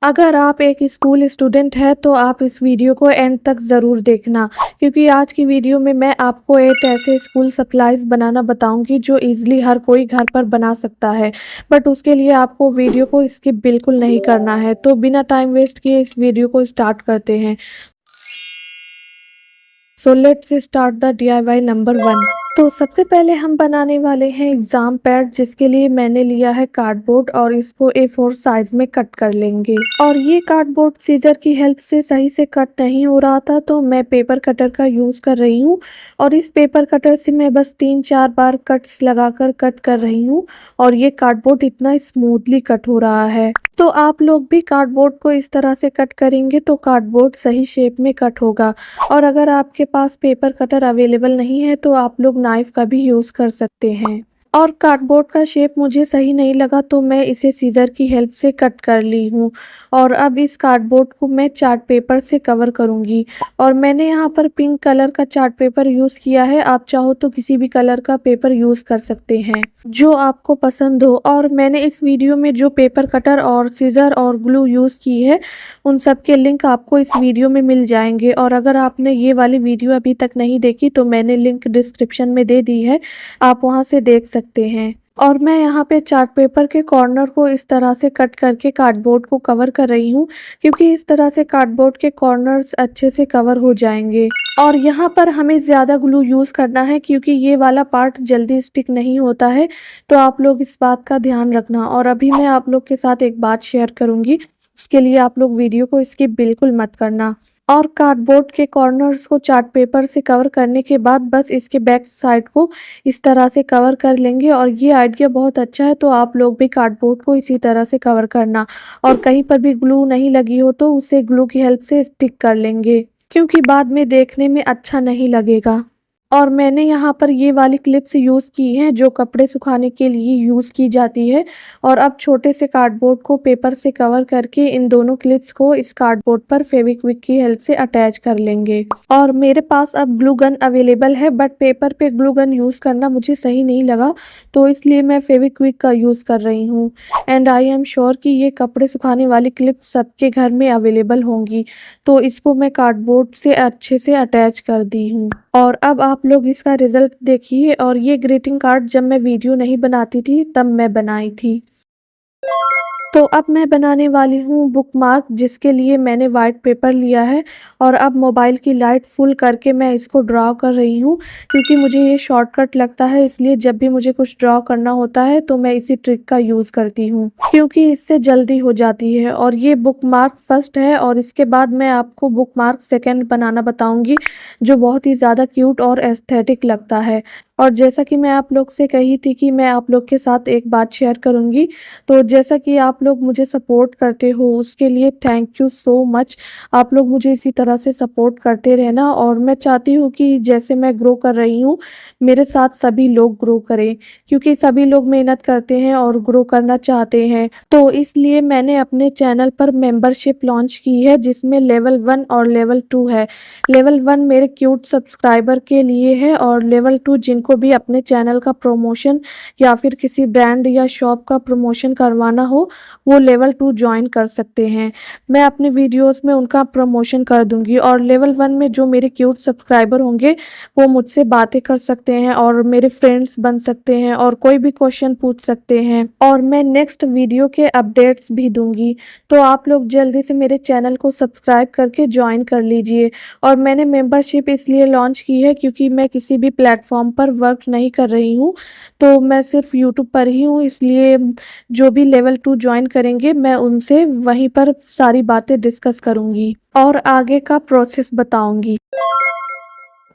अगर आप एक स्कूल स्टूडेंट हैं तो आप इस वीडियो को एंड तक ज़रूर देखना, क्योंकि आज की वीडियो में मैं आपको एक ऐसे स्कूल सप्लाइज़ बनाना बताऊंगी जो इजीली हर कोई घर पर बना सकता है। बट उसके लिए आपको वीडियो को स्किप बिल्कुल नहीं करना है। तो बिना टाइम वेस्ट किए इस वीडियो को स्टार्ट करते हैं। So let's start the DIY number 1। तो सबसे पहले हम बनाने वाले हैं एग्जाम पैड, जिसके लिए मैंने लिया है कार्डबोर्ड और इसको A4 साइज में कट कर लेंगे। और ये कार्डबोर्ड सीजर की हेल्प से सही से कट नहीं हो रहा था, तो मैं पेपर कटर का यूज कर रही हूँ। और इस पेपर कटर से मैं बस 3-4 बार कट्स लगाकर कट कर रही हूँ और ये कार्डबोर्ड इतना स्मूथली कट हो रहा है। तो आप लोग भी कार्डबोर्ड को इस तरह से कट करेंगे तो कार्डबोर्ड सही शेप में कट होगा। और अगर आपके पास पेपर कटर अवेलेबल नहीं है तो आप लोग नाइफ का भी यूज़ कर सकते हैं। और कार्डबोर्ड का शेप मुझे सही नहीं लगा तो मैं इसे सीजर की हेल्प से कट कर ली हूँ। और अब इस कार्डबोर्ड को मैं चार्ट पेपर से कवर करूँगी। और मैंने यहाँ पर पिंक कलर का चार्ट पेपर यूज़ किया है। आप चाहो तो किसी भी कलर का पेपर यूज़ कर सकते हैं जो आपको पसंद हो। और मैंने इस वीडियो में जो पेपर कटर और सीजर और ग्लू यूज़ की है उन सब के लिंक आपको इस वीडियो में मिल जाएंगे। और अगर आपने ये वाली वीडियो अभी तक नहीं देखी तो मैंने लिंक डिस्क्रिप्शन में दे दी है, आप वहां से देख सकते हैं। और मैं यहाँ पे चार्ट पेपर के कॉर्नर को इस तरह से कट करके कार्डबोर्ड को कवर कर रही हूँ, क्योंकि इस तरह से कार्डबोर्ड के कॉर्नर्स अच्छे से कवर हो जाएंगे। और यहाँ पर हमें ज़्यादा ग्लू यूज़ करना है, क्योंकि ये वाला पार्ट जल्दी स्टिक नहीं होता है। तो आप लोग इस बात का ध्यान रखना। और अभी मैं आप लोग के साथ एक बात शेयर करूँगी, उसके लिए आप लोग वीडियो को स्किप बिल्कुल मत करना। और कार्डबोर्ड के कॉर्नर्स को चार्ट पेपर से कवर करने के बाद बस इसके बैक साइड को इस तरह से कवर कर लेंगे। और ये आइडिया बहुत अच्छा है, तो आप लोग भी कार्डबोर्ड को इसी तरह से कवर करना। और कहीं पर भी ग्लू नहीं लगी हो तो उसे ग्लू की हेल्प से स्टिक कर लेंगे, क्योंकि बाद में देखने में अच्छा नहीं लगेगा। और मैंने यहाँ पर ये वाली क्लिप्स यूज़ की हैं जो कपड़े सुखाने के लिए यूज़ की जाती है। और अब छोटे से कार्डबोर्ड को पेपर से कवर करके इन दोनों क्लिप्स को इस कार्डबोर्ड पर फेविक्विक की हेल्प से अटैच कर लेंगे। और मेरे पास अब ग्लू गन अवेलेबल है, बट पेपर पे ग्लू गन यूज़ करना मुझे सही नहीं लगा, तो इसलिए मैं फेविक्विक का यूज़ कर रही हूँ। एंड आई एम श्योर कि ये कपड़े सुखाने वाली क्लिप्स सबके घर में अवेलेबल होंगी। तो इसको मैं कार्डबोर्ड से अच्छे से अटैच कर दी हूँ। और अब आप लोग इसका रिजल्ट देखिए। और ये ग्रीटिंग कार्ड जब मैं वीडियो नहीं बनाती थी तब मैं बनाई थी। तो अब मैं बनाने वाली हूँ बुकमार्क, जिसके लिए मैंने वाइट पेपर लिया है। और अब मोबाइल की लाइट फुल करके मैं इसको ड्रॉ कर रही हूँ, क्योंकि मुझे ये शॉर्टकट लगता है। इसलिए जब भी मुझे कुछ ड्रॉ करना होता है तो मैं इसी ट्रिक का यूज़ करती हूँ, क्योंकि इससे जल्दी हो जाती है। और ये बुकमार्क फर्स्ट है, और इसके बाद मैं आपको बुकमार्क सेकेंड बनाना बताऊँगी, जो बहुत ही ज़्यादा क्यूट और एस्थेटिक लगता है। और जैसा कि मैं आप लोग से कही थी कि मैं आप लोग के साथ एक बात शेयर करूंगी, तो जैसा कि आप लोग मुझे सपोर्ट करते हो उसके लिए थैंक यू सो मच। आप लोग मुझे इसी तरह से सपोर्ट करते रहना। और मैं चाहती हूँ कि जैसे मैं ग्रो कर रही हूँ मेरे साथ सभी लोग ग्रो करें, क्योंकि सभी लोग मेहनत करते हैं और ग्रो करना चाहते हैं। तो इसलिए मैंने अपने चैनल पर मेंबरशिप लॉन्च की है, जिसमें लेवल 1 और लेवल 2 है। लेवल 1 मेरे क्यूट सब्सक्राइबर के लिए है, और लेवल 2 जिनको भी अपने चैनल का प्रमोशन या फिर किसी ब्रांड या शॉप का प्रमोशन करवाना हो वो लेवल 2 ज्वाइन कर सकते हैं। मैं अपने वीडियोस में उनका प्रमोशन कर दूंगी। और लेवल 1 में जो मेरे क्यूट सब्सक्राइबर होंगे वो मुझसे बातें कर सकते हैं और मेरे फ्रेंड्स बन सकते हैं और कोई भी क्वेश्चन पूछ सकते हैं। और मैं नेक्स्ट वीडियो के अपडेट्स भी दूंगी। तो आप लोग जल्दी से मेरे चैनल को सब्सक्राइब करके ज्वाइन कर लीजिए। और मैंने मेंबरशिप इसलिए लॉन्च की है क्योंकि मैं किसी भी प्लेटफॉर्म पर वर्क नहीं कर रही हूँ, तो मैं सिर्फ यूट्यूब पर ही हूँ। इसलिए जो भी लेवल 2 ज्वाइन करेंगे मैं उनसे वहीं पर सारी बातें डिस्कस करूँगी और आगे का प्रोसेस बताऊँगी।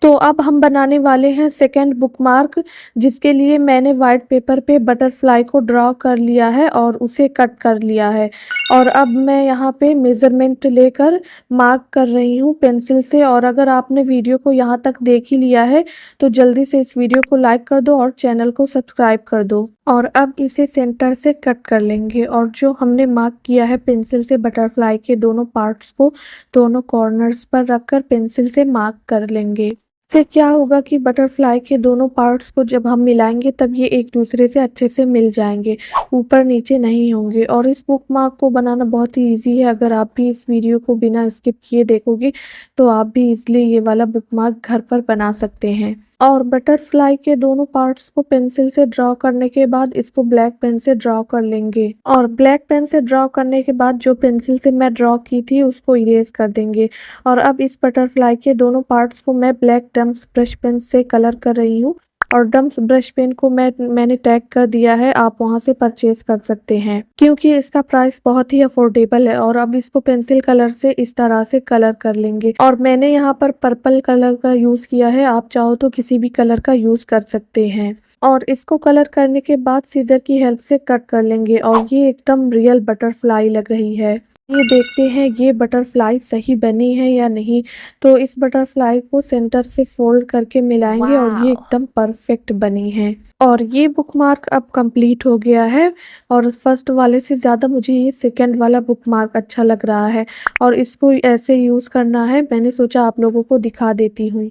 तो अब हम बनाने वाले हैं सेकंड बुकमार्क, जिसके लिए मैंने वाइट पेपर पे बटरफ्लाई को ड्रॉ कर लिया है और उसे कट कर लिया है। और अब मैं यहाँ पे मेज़रमेंट लेकर मार्क कर रही हूँ पेंसिल से। और अगर आपने वीडियो को यहाँ तक देख ही लिया है तो जल्दी से इस वीडियो को लाइक कर दो और चैनल को सब्सक्राइब कर दो। और अब इसे सेंटर से कट कर लेंगे। और जो हमने मार्क किया है पेंसिल से बटरफ्लाई के दोनों पार्ट्स को दोनों कॉर्नर्स पर रखकर पेंसिल से मार्क कर लेंगे। इससे क्या होगा कि बटरफ्लाई के दोनों पार्ट्स को जब हम मिलाएंगे तब ये एक दूसरे से अच्छे से मिल जाएंगे, ऊपर नीचे नहीं होंगे। और इस बुक मार्क को बनाना बहुत ही ईजी है। अगर आप भी इस वीडियो को बिना स्किप किए देखोगे तो आप भी इजीली ये वाला बुक मार्क घर पर बना सकते हैं। और बटरफ्लाई के दोनों पार्ट्स को पेंसिल से ड्रॉ करने के बाद इसको ब्लैक पेन से ड्रॉ कर लेंगे। और ब्लैक पेन से ड्रॉ करने के बाद जो पेंसिल से मैं ड्रॉ की थी उसको इरेज कर देंगे। और अब इस बटरफ्लाई के दोनों पार्ट्स को मैं ब्लैक डम्स ब्रश पेन से कलर कर रही हूँ। और डम्स ब्रश पेन को मैंने टैग कर दिया है, आप वहां से परचेज कर सकते हैं क्योंकि इसका प्राइस बहुत ही अफोर्डेबल है। और अब इसको पेंसिल कलर से इस तरह से कलर कर लेंगे। और मैंने यहाँ पर पर्पल कलर का यूज किया है, आप चाहो तो किसी भी कलर का यूज कर सकते हैं। और इसको कलर करने के बाद सीजर की हेल्प से कट कर लेंगे और ये एकदम रियल बटरफ्लाई लग रही है। ये देखते हैं ये बटरफ्लाई सही बनी है या नहीं। तो इस बटरफ्लाई को सेंटर से फोल्ड करके मिलाएंगे और ये एकदम परफेक्ट बनी है। और ये बुक मार्क अब कंप्लीट हो गया है। और फर्स्ट वाले से ज़्यादा मुझे ये सेकंड वाला बुक मार्क अच्छा लग रहा है। और इसको ऐसे यूज़ करना है, मैंने सोचा आप लोगों को दिखा देती हूँ।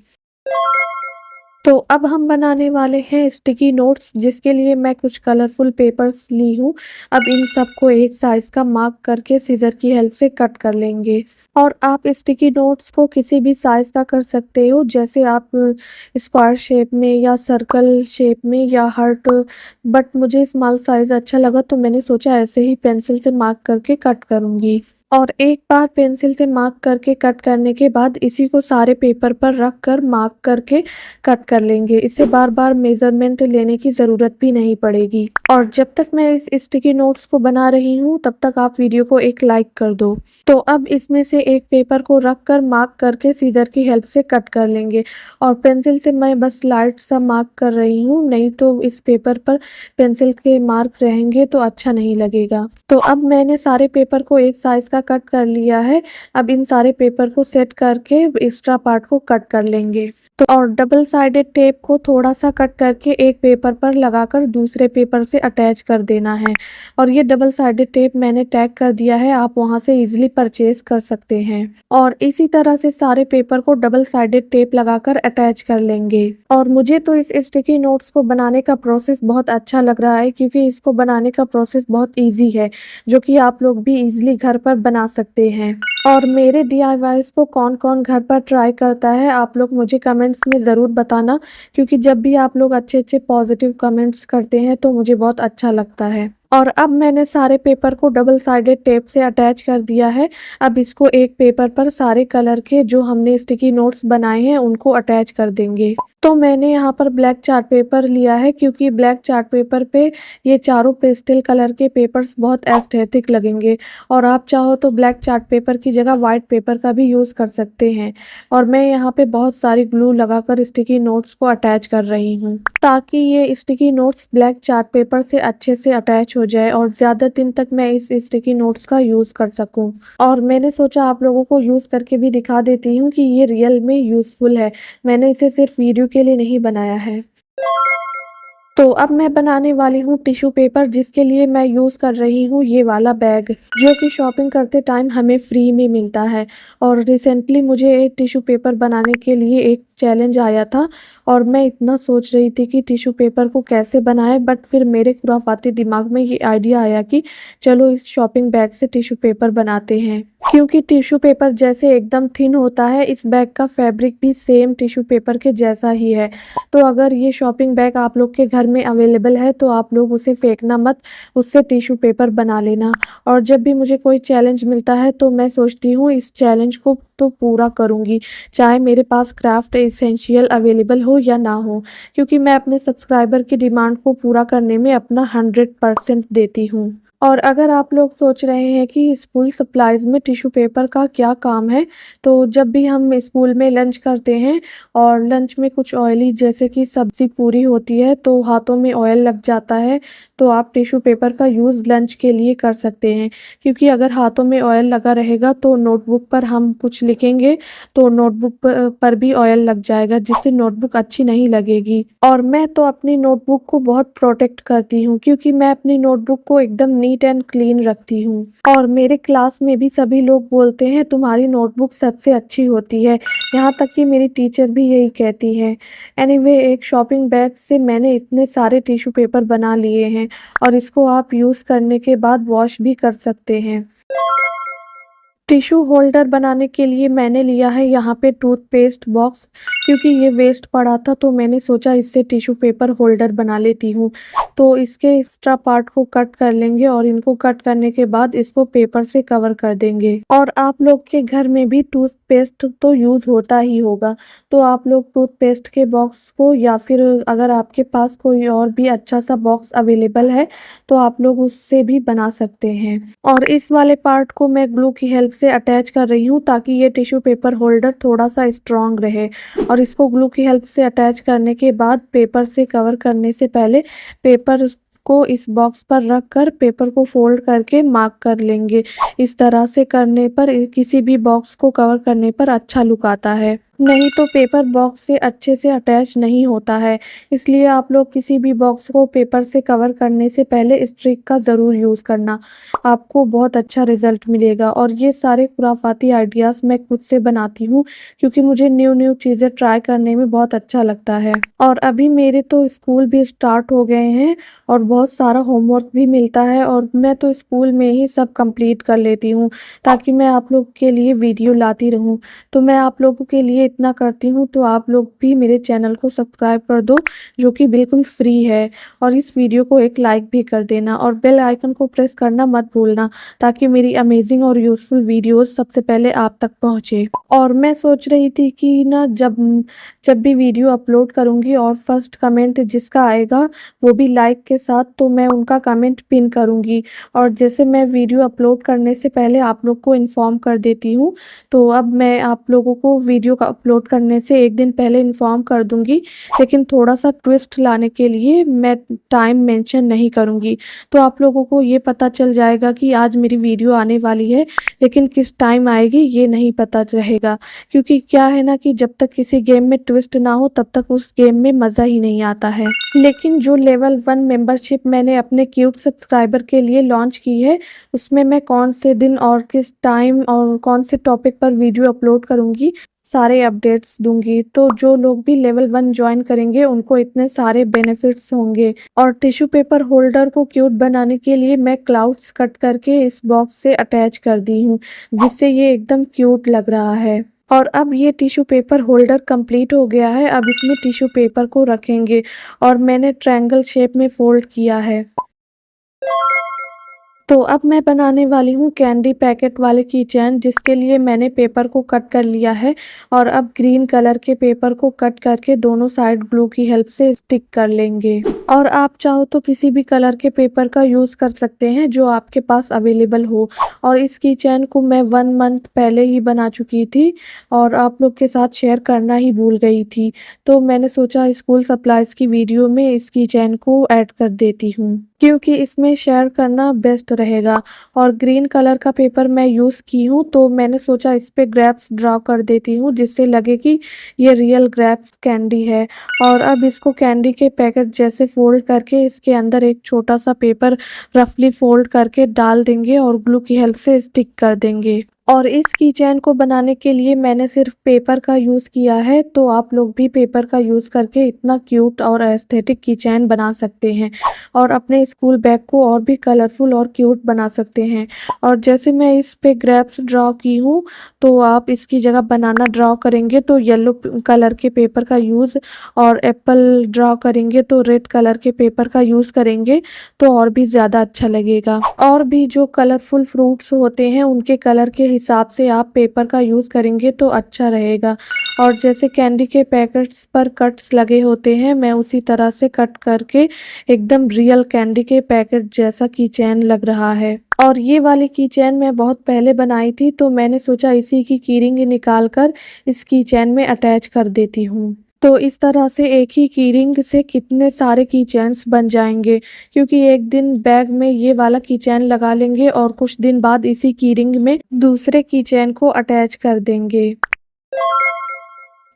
तो अब हम बनाने वाले हैं स्टिकी नोट्स, जिसके लिए मैं कुछ कलरफुल पेपर्स ली हूँ। अब इन सबको एक साइज का मार्क करके सीजर की हेल्प से कट कर लेंगे। और आप स्टिकी नोट्स को किसी भी साइज का कर सकते हो, जैसे आप स्क्वायर शेप में या सर्कल शेप में या हार्ट। बट मुझे स्मॉल साइज अच्छा लगा तो मैंने सोचा ऐसे ही पेंसिल से मार्क करके कट करूँगी। और एक बार पेंसिल से मार्क करके कट करने के बाद इसी को सारे पेपर पर रख कर मार्क करके कट कर लेंगे। इसे बार बार मेजरमेंट लेने की ज़रूरत भी नहीं पड़ेगी। और जब तक मैं इस स्टिकी नोट्स को बना रही हूँ तब तक आप वीडियो को एक लाइक कर दो। तो अब इसमें से एक पेपर को रख कर मार्क करके सीजर की हेल्प से कट कर लेंगे। और पेंसिल से मैं बस लाइट सा मार्क कर रही हूँ, नहीं तो इस पेपर पर पेंसिल के मार्क रहेंगे तो अच्छा नहीं लगेगा। तो अब मैंने सारे पेपर को एक साइज का कट कर लिया है। अब इन सारे पेपर को सेट करके एक्स्ट्रा पार्ट को कट कर लेंगे। तो और डबल साइडेड टेप को थोड़ा सा कट करके एक पेपर पर लगाकर दूसरे पेपर से अटैच कर देना है। और ये डबल साइडेड टेप मैंने टैग कर दिया है, आप वहां से इजीली परचेज कर सकते हैं। और इसी तरह से सारे पेपर को डबल साइडेड टेप लगाकर अटैच कर लेंगे। और मुझे तो इस स्टिकी नोट्स को बनाने का प्रोसेस बहुत अच्छा लग रहा है, क्योंकि इसको बनाने का प्रोसेस बहुत ईजी है, जो कि आप लोग भी इजीली घर पर बना सकते हैं। और मेरे DIYs को कौन कौन घर पर ट्राई करता है आप लोग मुझे कमेंट्स में ज़रूर बताना, क्योंकि जब भी आप लोग अच्छे अच्छे पॉजिटिव कमेंट्स करते हैं तो मुझे बहुत अच्छा लगता है। और अब मैंने सारे पेपर को डबल साइडेड टेप से अटैच कर दिया है। अब इसको एक पेपर पर सारे कलर के जो हमने स्टिकी नोट्स बनाए हैं उनको अटैच कर देंगे। तो मैंने यहाँ पर ब्लैक चार्ट पेपर लिया है, क्योंकि ब्लैक चार्ट पेपर पे ये चारों पेस्टल कलर के पेपर्स बहुत एस्थेटिक लगेंगे। और आप चाहो तो ब्लैक चार्ट पेपर की जगह वाइट पेपर का भी यूज़ कर सकते हैं। और मैं यहाँ पे बहुत सारी ग्लू लगाकर स्टिकी नोट्स को अटैच कर रही हूँ, ताकि ये sticky notes black chart paper से अच्छे से अटैच हो जाए और ज़्यादा दिन तक मैं इस स्टिकी नोट्स का यूज़ कर सकूँ। और मैंने सोचा आप लोगों को यूज़ करके भी दिखा देती हूँ कि ये रियल में यूज़फुल है, मैंने इसे सिर्फ वीडियो के लिए नहीं बनाया है। तो अब मैं बनाने वाली हूँ टिश्यू पेपर, जिसके लिए मैं यूज़ कर रही हूँ ये वाला बैग, जो कि शॉपिंग करते टाइम हमें फ्री में मिलता है। और रिसेंटली मुझे टिश्यू पेपर बनाने के लिए एक चैलेंज आया था और मैं इतना सोच रही थी कि टिश्यू पेपर को कैसे बनाएं, बट फिर मेरे खुराफाती दिमाग में ये आइडिया आया कि चलो इस शॉपिंग बैग से टिश्यू पेपर बनाते हैं। क्योंकि टिश्यू पेपर जैसे एकदम थिन होता है, इस बैग का फैब्रिक भी सेम टिश्यू पेपर के जैसा ही है। तो अगर ये शॉपिंग बैग आप लोग के घर में अवेलेबल है तो आप लोग उसे फेंकना मत, उससे टिश्यू पेपर बना लेना। और जब भी मुझे कोई चैलेंज मिलता है तो मैं सोचती हूँ इस चैलेंज को तो पूरा करूँगी, चाहे मेरे पास क्राफ्ट एसेंशियल अवेलेबल हो या ना हो, क्योंकि मैं अपने सब्सक्राइबर की डिमांड को पूरा करने में अपना 100% देती हूँ। और अगर आप लोग सोच रहे हैं कि स्कूल सप्लाइज में टिश्यू पेपर का क्या काम है, तो जब भी हम स्कूल में लंच करते हैं और लंच में कुछ ऑयली जैसे कि सब्ज़ी पूरी होती है तो हाथों में ऑयल लग जाता है, तो आप टिश्यू पेपर का यूज़ लंच के लिए कर सकते हैं। क्योंकि अगर हाथों में ऑयल लगा रहेगा तो नोटबुक पर हम कुछ लिखेंगे तो नोटबुक पर भी ऑयल लग जाएगा, जिससे नोटबुक अच्छी नहीं लगेगी। और मैं तो अपनी नोटबुक को बहुत प्रोटेक्ट करती हूँ, क्योंकि मैं अपनी नोटबुक को एकदम नीट एंड क्लीन रखती हूँ। और मेरे क्लास में भी सभी लोग बोलते हैं तुम्हारी नोटबुक सबसे अच्छी होती है, यहाँ तक कि मेरी टीचर भी यही कहती है। एनीवे, एक शॉपिंग बैग से मैंने इतने सारे टिश्यू पेपर बना लिए हैं और इसको आप यूज़ करने के बाद वॉश भी कर सकते हैं। टिश्यू होल्डर बनाने के लिए मैंने लिया है यहाँ पे टूथपेस्ट बॉक्स, क्योंकि ये वेस्ट पड़ा था तो मैंने सोचा इससे टिश्यू पेपर होल्डर बना लेती हूँ। तो इसके एक्स्ट्रा पार्ट को कट कर लेंगे और इनको कट करने के बाद इसको पेपर से कवर कर देंगे। और आप लोग के घर में भी टूथपेस्ट तो यूज़ होता ही होगा, तो आप लोग टूथपेस्ट के बॉक्स को या फिर अगर आपके पास कोई और भी अच्छा सा बॉक्स अवेलेबल है तो आप लोग उससे भी बना सकते हैं। और इस वाले पार्ट को मैं ग्लू की हेल्प से अटैच कर रही हूँ ताकि ये टिश्यू पेपर होल्डर थोड़ा सा स्ट्रॉन्ग रहे। और इसको ग्लू की हेल्प से अटैच करने के बाद पेपर से कवर करने से पहले पेपर को इस बॉक्स पर रख कर पेपर को फोल्ड करके मार्क कर लेंगे। इस तरह से करने पर किसी भी बॉक्स को कवर करने पर अच्छा लुक आता है, नहीं तो पेपर बॉक्स से अच्छे से अटैच नहीं होता है। इसलिए आप लोग किसी भी बॉक्स को पेपर से कवर करने से पहले इस ट्रिक का ज़रूर यूज़ करना, आपको बहुत अच्छा रिजल्ट मिलेगा। और ये सारे खुराफाती आइडियाज़ मैं खुद से बनाती हूँ क्योंकि मुझे न्यू न्यू चीज़ें ट्राई करने में बहुत अच्छा लगता है। और अभी मेरे तो स्कूल भी स्टार्ट हो गए हैं और बहुत सारा होमवर्क भी मिलता है और मैं तो स्कूल में ही सब कंप्लीट कर लेती हूँ ताकि मैं आप लोग के लिए वीडियो लाती रहूँ। तो मैं आप लोगों के लिए इतना करती हूँ, तो आप लोग भी मेरे चैनल को सब्सक्राइब कर दो जो कि बिल्कुल फ्री है। और इस वीडियो को एक लाइक भी कर देना और बेल आइकन को प्रेस करना मत भूलना ताकि मेरी अमेजिंग और यूज़फुल वीडियोस सबसे पहले आप तक पहुँचे। और मैं सोच रही थी कि ना जब जब भी वीडियो अपलोड करूँगी और फर्स्ट कमेंट जिसका आएगा वो भी लाइक के साथ, तो मैं उनका कमेंट पिन करूँगी। और जैसे मैं वीडियो अपलोड करने से पहले आप लोग को इन्फॉर्म कर देती हूँ, तो अब मैं आप लोगों को वीडियो का अपलोड करने से एक दिन पहले इन्फॉर्म कर दूँगी, लेकिन थोड़ा सा ट्विस्ट लाने के लिए मैं टाइम मेंशन नहीं करूँगी। तो आप लोगों को ये पता चल जाएगा कि आज मेरी वीडियो आने वाली है, लेकिन किस टाइम आएगी ये नहीं पता रहेगा। क्योंकि क्या है ना कि जब तक किसी गेम में ट्विस्ट ना हो तब तक उस गेम में मज़ा ही नहीं आता है। लेकिन जो लेवल 1 मेंबरशिप मैंने अपने क्यूट सब्सक्राइबर के लिए लॉन्च की है, उसमें मैं कौन से दिन और किस टाइम और कौन से टॉपिक पर वीडियो अपलोड करूँगी, सारे अपडेट्स दूंगी। तो जो लोग भी लेवल 1 ज्वाइन करेंगे उनको इतने सारे बेनिफिट्स होंगे। और टिश्यू पेपर होल्डर को क्यूट बनाने के लिए मैं क्लाउड्स कट करके इस बॉक्स से अटैच कर दी हूँ, जिससे ये एकदम क्यूट लग रहा है। और अब ये टिश्यू पेपर होल्डर कंप्लीट हो गया है। अब इसमें टिश्यू पेपर को रखेंगे और मैंने ट्रायंगल शेप में फोल्ड किया है। तो अब मैं बनाने वाली हूँ कैंडी पैकेट वाले की चैन, जिसके लिए मैंने पेपर को कट कर लिया है। और अब ग्रीन कलर के पेपर को कट करके दोनों साइड ग्लू की हेल्प से स्टिक कर लेंगे। और आप चाहो तो किसी भी कलर के पेपर का यूज़ कर सकते हैं जो आपके पास अवेलेबल हो। और इस की चैन को मैं 1 मंथ पहले ही बना चुकी थी और आप लोग के साथ शेयर करना ही भूल गई थी, तो मैंने सोचा स्कूल सप्लाइज की वीडियो में इस की चैन को ऐड कर देती हूँ क्योंकि इसमें शेयर करना बेस्ट रहेगा। और ग्रीन कलर का पेपर मैं यूज़ की हूँ, तो मैंने सोचा इस पे ग्रेप्स ड्रॉ कर देती हूँ जिससे लगे कि ये रियल ग्रेप्स कैंडी है। और अब इसको कैंडी के पैकेट जैसे फोल्ड करके इसके अंदर एक छोटा सा पेपर रफली फोल्ड करके डाल देंगे और ग्लू की हेल्प से स्टिक कर देंगे। और इस की चैन को बनाने के लिए मैंने सिर्फ पेपर का यूज़ किया है, तो आप लोग भी पेपर का यूज़ करके इतना क्यूट और एस्थेटिक की चैन बना सकते हैं और अपने स्कूल बैग को और भी कलरफुल और क्यूट बना सकते हैं। और जैसे मैं इस पे ग्रेप्स ड्रॉ की हूँ, तो आप इसकी जगह बनाना ड्रॉ करेंगे तो येलो कलर के पेपर का यूज़, और एप्पल ड्रॉ करेंगे तो रेड कलर के पेपर का यूज़ करेंगे तो और भी ज़्यादा अच्छा लगेगा। और भी जो कलरफुल फ्रूट्स होते हैं उनके कलर के हिसाब से आप पेपर का यूज़ करेंगे तो अच्छा रहेगा। और जैसे कैंडी के पैकेट्स पर कट्स लगे होते हैं, मैं उसी तरह से कट करके एकदम रियल कैंडी के पैकेट जैसा की चैन लग रहा है। और ये वाली की चैन मैं बहुत पहले बनाई थी, तो मैंने सोचा इसी की कीरिंग निकाल कर इस की चैन में अटैच कर देती हूँ। तो इस तरह से एक ही की रिंग से कितने सारे की चैन्स बन जाएंगे, क्योंकि एक दिन बैग में ये वाला की चैन लगा लेंगे और कुछ दिन बाद इसी की रिंग में दूसरे की चैन को अटैच कर देंगे।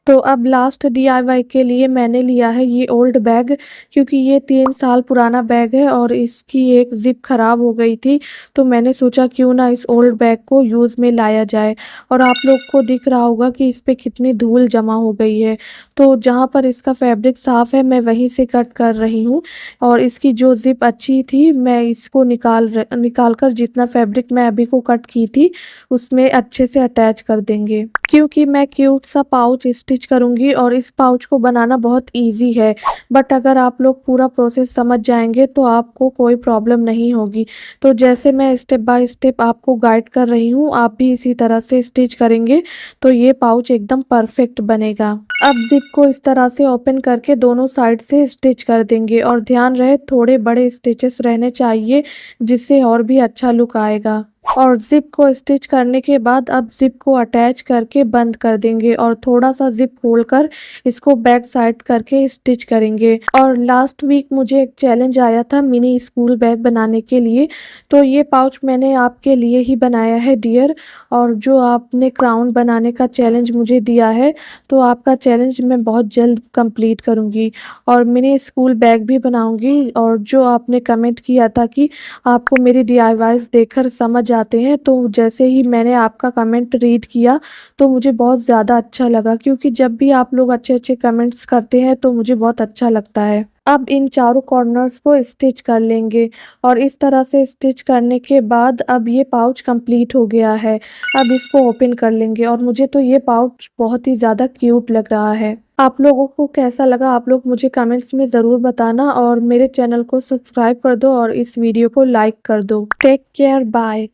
तो अब लास्ट डीआईवाई के लिए मैंने लिया है ये ओल्ड बैग, क्योंकि ये 3 साल पुराना बैग है और इसकी एक ज़िप ख़राब हो गई थी। तो मैंने सोचा क्यों ना इस ओल्ड बैग को यूज़ में लाया जाए। और आप लोग को दिख रहा होगा कि इस पे कितनी धूल जमा हो गई है। तो जहाँ पर इसका फैब्रिक साफ़ है मैं वहीं से कट कर रही हूँ, और इसकी जो ज़िप अच्छी थी मैं इसको निकाल कर जितना फैब्रिक मैं अभी को कट की थी उसमें अच्छे से अटैच कर देंगे। क्योंकि मैं क्यूट सा पाउच स्टिच करूँगी और इस पाउच को बनाना बहुत ईज़ी है। बट अगर आप लोग पूरा प्रोसेस समझ जाएँगे तो आपको कोई प्रॉब्लम नहीं होगी। तो जैसे मैं स्टेप बाय स्टेप आपको गाइड कर रही हूँ, आप भी इसी तरह से स्टिच करेंगे तो ये पाउच एकदम परफेक्ट बनेगा। अब ज़िप को इस तरह से ओपन करके दोनों साइड से स्टिच कर देंगे, और ध्यान रहे थोड़े बड़े स्टिचेस रहने चाहिए, जिससे और भी अच्छा लुक आएगा। और ज़िप को स्टिच करने के बाद अब ज़िप को अटैच करके बंद कर देंगे, और थोड़ा-सा ज़िप खोलकर इसको बैक साइड करके स्टिच करेंगे। और लास्ट वीक मुझे एक चैलेंज आया था मिनी स्कूल बैग बनाने के लिए, तो ये पाउच मैंने आपके लिए ही बनाया है डियर। और जो आपने क्राउन बनाने का चैलेंज मुझे दिया है, तो आपका चैलेंज मैं बहुत जल्द कंप्लीट करूँगी और मिनी स्कूल बैग भी बनाऊँगी। और जो आपने कमेंट किया था कि आपको मेरी डीआईवाईज़ देखकर समझ आते हैं, तो जैसे ही मैंने आपका कमेंट रीड किया तो मुझे बहुत ज़्यादा अच्छा लगा, क्योंकि जब भी आप लोग अच्छे-अच्छे कमेंट्स करते हैं तो मुझे बहुत अच्छा लगता है। अब इन चारों कॉर्नर्स को स्टिच कर लेंगे, और इस तरह से स्टिच करने के बाद अब ये पाउच कंप्लीट हो गया है। अब इसको ओपन कर लेंगे, और मुझे तो ये पाउच बहुत ही ज़्यादा क्यूट लग रहा है। आप लोगों को कैसा लगा आप लोग मुझे कमेंट्स में ज़रूर बताना, और मेरे चैनल को सब्सक्राइब कर दो और इस वीडियो को लाइक कर दो। Take care, bye.